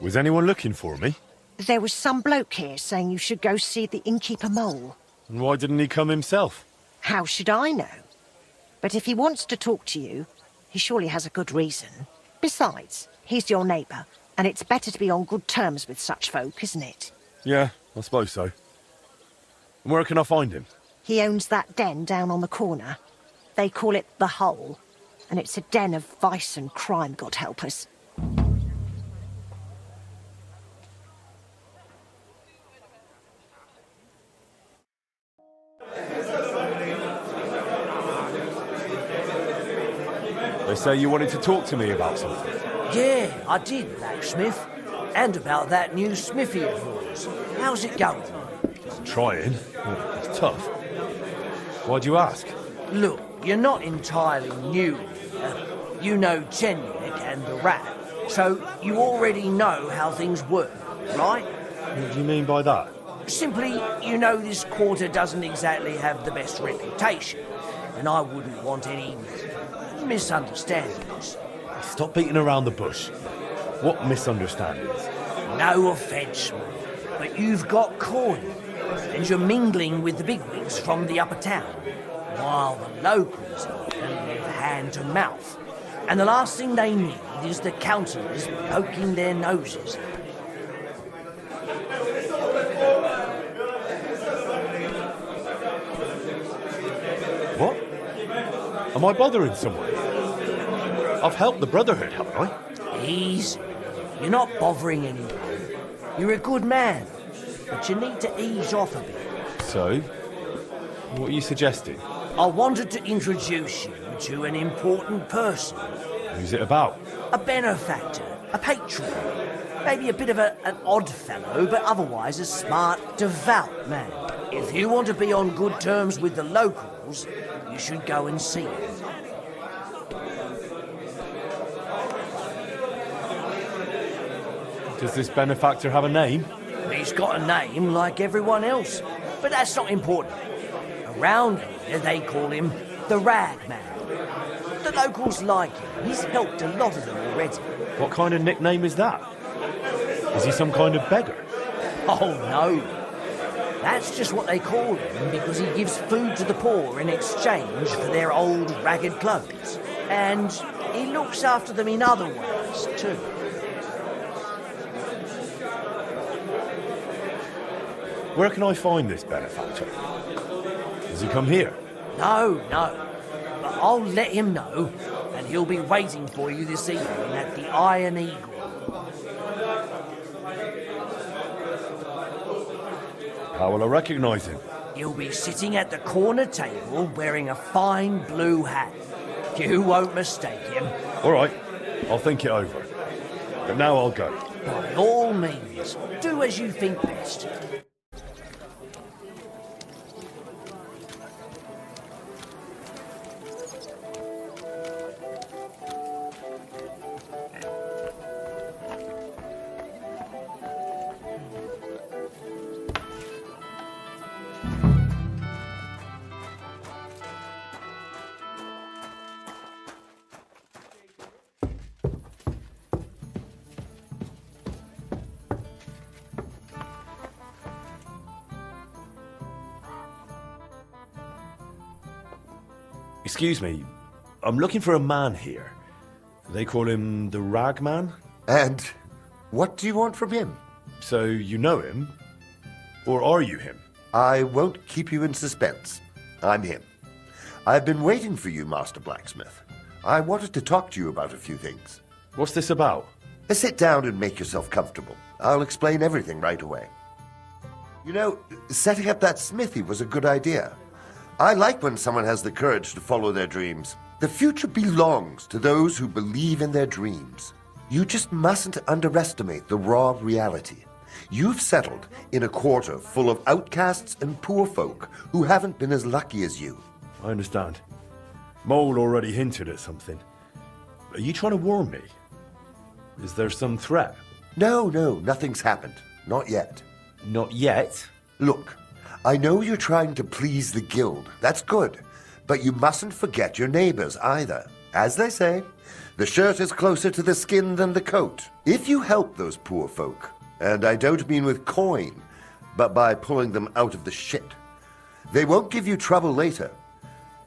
Was anyone looking for me? There was some bloke here saying you should go see the innkeeper mole. And why didn't he come himself? How should I know? But if he wants to talk to you, he surely has a good reason. Besides, he's your neighbour, and it's better to be on good terms with such folk, isn't it? Yeah, I suppose so. And where can I find him? He owns that den down on the corner. They call it the Hole, and it's a den of vice and crime, God help us. They say you wanted to talk to me about something. Yeah, I did, blacksmith. And about that new smithy of yours. How's it going? Trying. It's tough. Why'd you ask? Look, you're not entirely new here. You know Chenyek and the Rat, so you already know how things work, right? What do you mean by that? Simply, you know this quarter doesn't exactly have the best reputation, and I wouldn't want any misunderstandings. Stop beating around the bush. What misunderstandings? No offence, man, but you've got coin, and you're mingling with the bigwigs from the upper town, while the locals only live hand to mouth. And the last thing they need is the councillors poking their noses. What? Am I bothering someone? I've helped the Brotherhood, haven't I? Easy. You're not bothering anyone. You're a good man, but you need to ease off a bit. So, what are you suggesting? I wanted to introduce you to an important person. Who's it about? A benefactor, a patron. Maybe a bit of an odd fellow, but otherwise a smart, devout man. If you want to be on good terms with the locals, you should go and see him. Does this benefactor have a name? He's got a name like everyone else, but that's not important. Around here, they call him the Ragman. The locals like him. He's helped a lot of them already. What kind of nickname is that? Is he some kind of beggar? Oh, no. That's just what they call him because he gives food to the poor in exchange for their old, ragged clothes. And he looks after them in other ways, too. Where can I find this benefactor? Does he come here? No. But I'll let him know, and he'll be waiting for you this evening at the Iron Eagle. How will I recognise him? He'll be sitting at the corner table wearing a fine blue hat. You won't mistake him. All right, I'll think it over. But now I'll go. By all means, do as you think best. Excuse me, I'm looking for a man here. They call him the Ragman? And what do you want from him? So you know him? Or are you him? I won't keep you in suspense. I'm him. I've been waiting for you, Master Blacksmith. I wanted to talk to you about a few things. What's this about? Sit down and make yourself comfortable. I'll explain everything right away. You know, setting up that smithy was a good idea. I like when someone has the courage to follow their dreams. The future belongs to those who believe in their dreams. You just mustn't underestimate the raw reality. You've settled in a quarter full of outcasts and poor folk who haven't been as lucky as you. I understand. Mole already hinted at something. Are you trying to warn me? Is there some threat? No, nothing's happened. Not yet. Not yet? Look, I know you're trying to please the guild. That's good. But you mustn't forget your neighbors either. As they say, the shirt is closer to the skin than the coat. If you help those poor folk, and I don't mean with coin, but by pulling them out of the shit, they won't give you trouble later,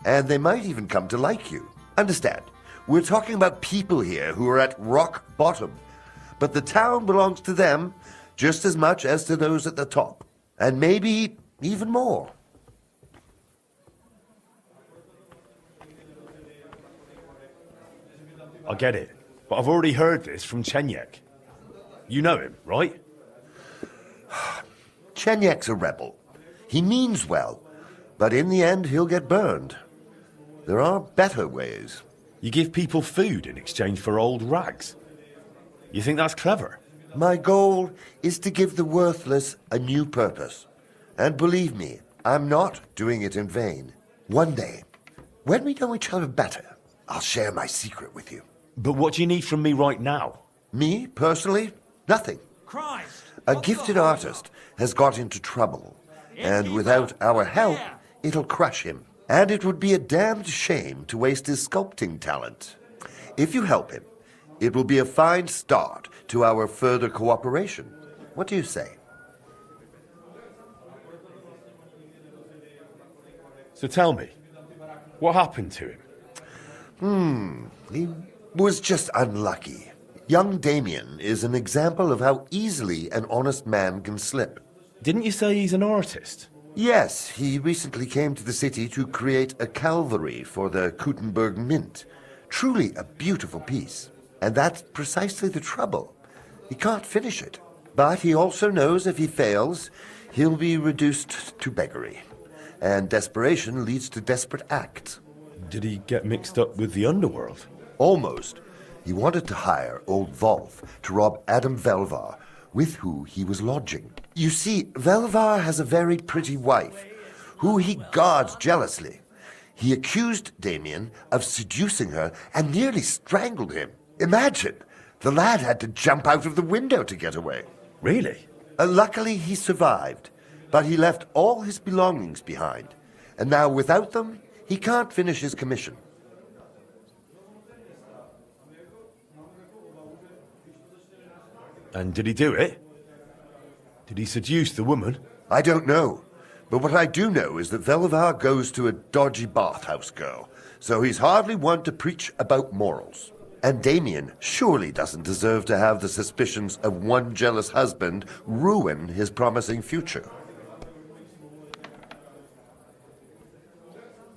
and they might even come to like you. Understand, we're talking about people here who are at rock bottom, but the town belongs to them just as much as to those at the top, and maybe even more. I get it, but I've already heard this from Chenyek. You know him, right? Chenyek's a rebel. He means well, but in the end he'll get burned. There are better ways. You give people food in exchange for old rags. You think that's clever? My goal is to give the worthless a new purpose. And believe me, I'm not doing it in vain. One day, when we know each other better, I'll share my secret with you. But what do you need from me right now? Me, personally, nothing. Christ! A gifted artist has got into trouble, and without our help, it'll crush him. And it would be a damned shame to waste his sculpting talent. If you help him, it will be a fine start to our further cooperation. What do you say? So tell me, what happened to him? He was just unlucky. Young Damien is an example of how easily an honest man can slip. Didn't you say he's an artist? Yes, he recently came to the city to create a Calvary for the Kuttenberg Mint. Truly a beautiful piece. And that's precisely the trouble. He can't finish it. But he also knows if he fails, he'll be reduced to beggary. And desperation leads to desperate acts. Did he get mixed up with the underworld? Almost. He wanted to hire old Wolf to rob Adam Velvar, with who he was lodging. You see, Velvar has a very pretty wife, who he guards jealously. He accused Damien of seducing her and nearly strangled him. Imagine! The lad had to jump out of the window to get away. Really? Luckily, he survived, but he left all his belongings behind. And now, without them, he can't finish his commission. And did he do it? Did he seduce the woman? I don't know. But what I do know is that Velvar goes to a dodgy bathhouse girl, so he's hardly one to preach about morals. And Damien surely doesn't deserve to have the suspicions of one jealous husband ruin his promising future.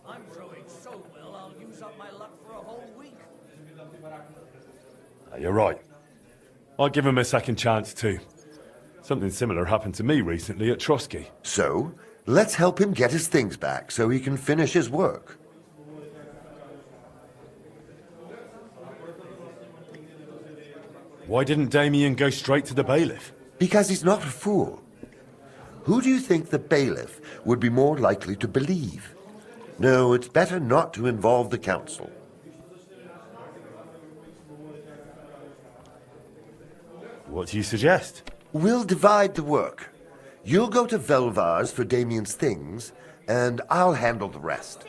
I'm throwing so well I'll use up my luck for a whole week. You're right. I'll give him a second chance too. Something similar happened to me recently at Trotsky. So, let's help him get his things back so he can finish his work. Why didn't Damien go straight to the bailiff? Because he's not a fool. Who do you think the bailiff would be more likely to believe? No, it's better not to involve the council. What do you suggest? We'll divide the work. You'll go to Velvar's for Damien's things, and I'll handle the rest.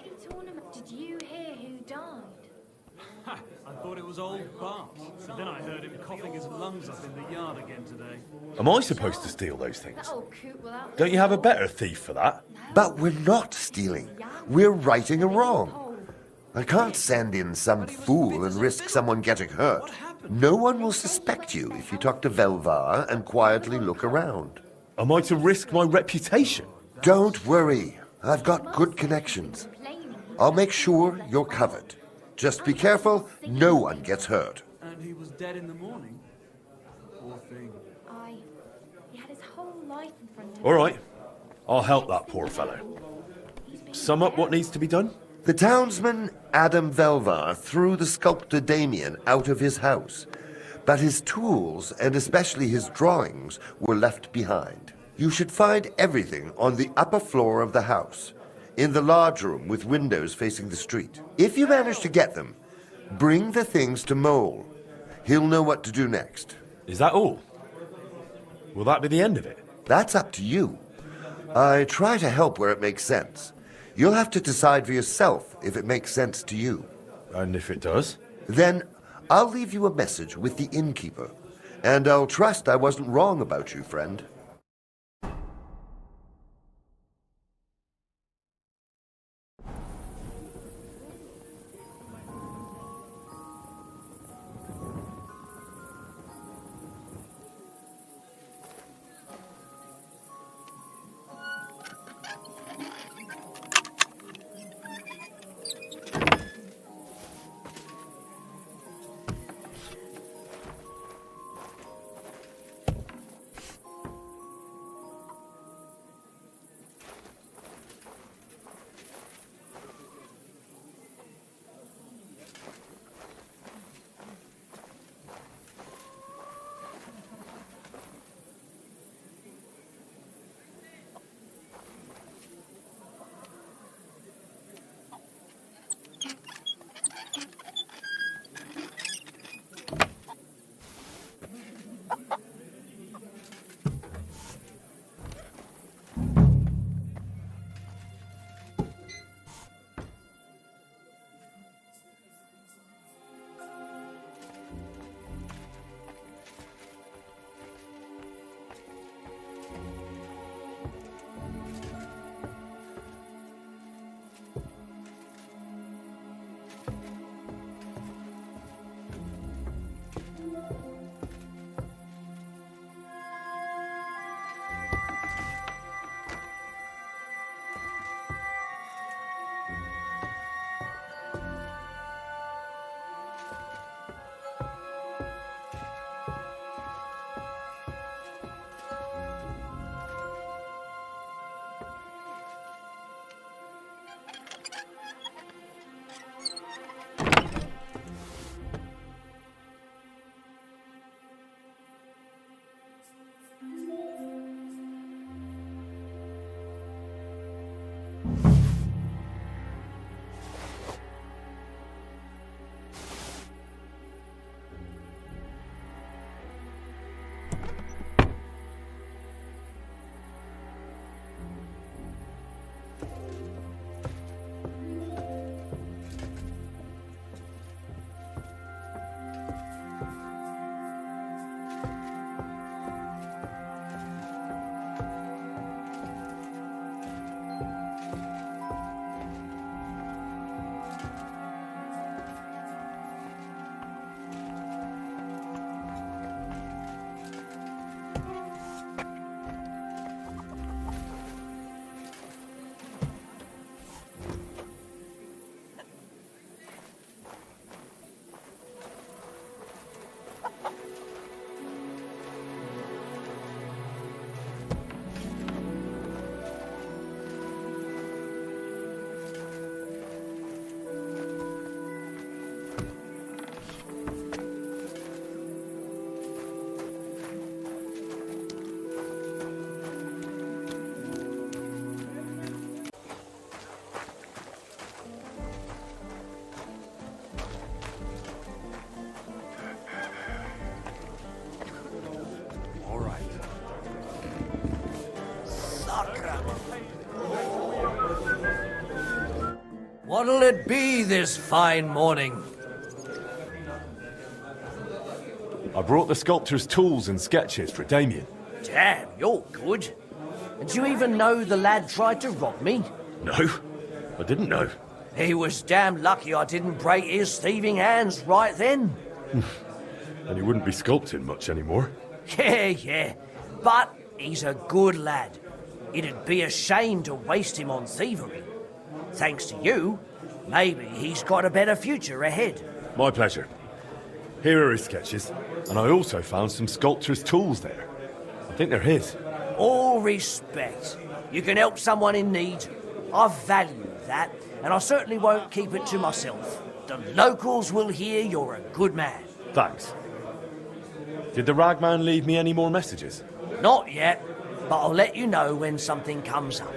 Did you hear who died? I thought it was old Bart. But then I heard him coughing his lungs up in the yard again today. Am I supposed to steal those things? That old coot will out. Don't you have a better thief for that? But we're not stealing. We're righting a wrong. I can't send in some fool and risk someone getting hurt. No one will suspect you if you talk to Velvar and quietly look around. Am I to risk my reputation? Don't worry. I've got good connections. I'll make sure you're covered. Just be careful, no one gets hurt. And he was dead in the morning. Poor thing. He had his whole life in front of him. All right. I'll help that poor fellow. Sum up what needs to be done? The townsman Adam Velvar threw the sculptor Damien out of his house, but his tools, and especially his drawings, were left behind. You should find everything on the upper floor of the house, in the large room with windows facing the street. If you manage to get them, bring the things to Mole. He'll know what to do next. Is that all? Will that be the end of it? That's up to you. I try to help where it makes sense. You'll have to decide for yourself if it makes sense to you. And if it does? Then I'll leave you a message with the innkeeper, and I'll trust I wasn't wrong about you, friend. What'll it be this fine morning? I brought the sculptor's tools and sketches for Damien. Damn, you're good. And do you even know the lad tried to rob me? No, I didn't know. He was damn lucky I didn't break his thieving hands right then. And he wouldn't be sculpting much anymore. Yeah. But he's a good lad. It'd be a shame to waste him on thievery. Thanks to you, maybe he's got a better future ahead. My pleasure. Here are his sketches, and I also found some sculptor's tools there. I think they're his. All respect. You can help someone in need. I value that, and I certainly won't keep it to myself. The locals will hear you're a good man. Thanks. Did the Ragman leave me any more messages? Not yet, but I'll let you know when something comes up.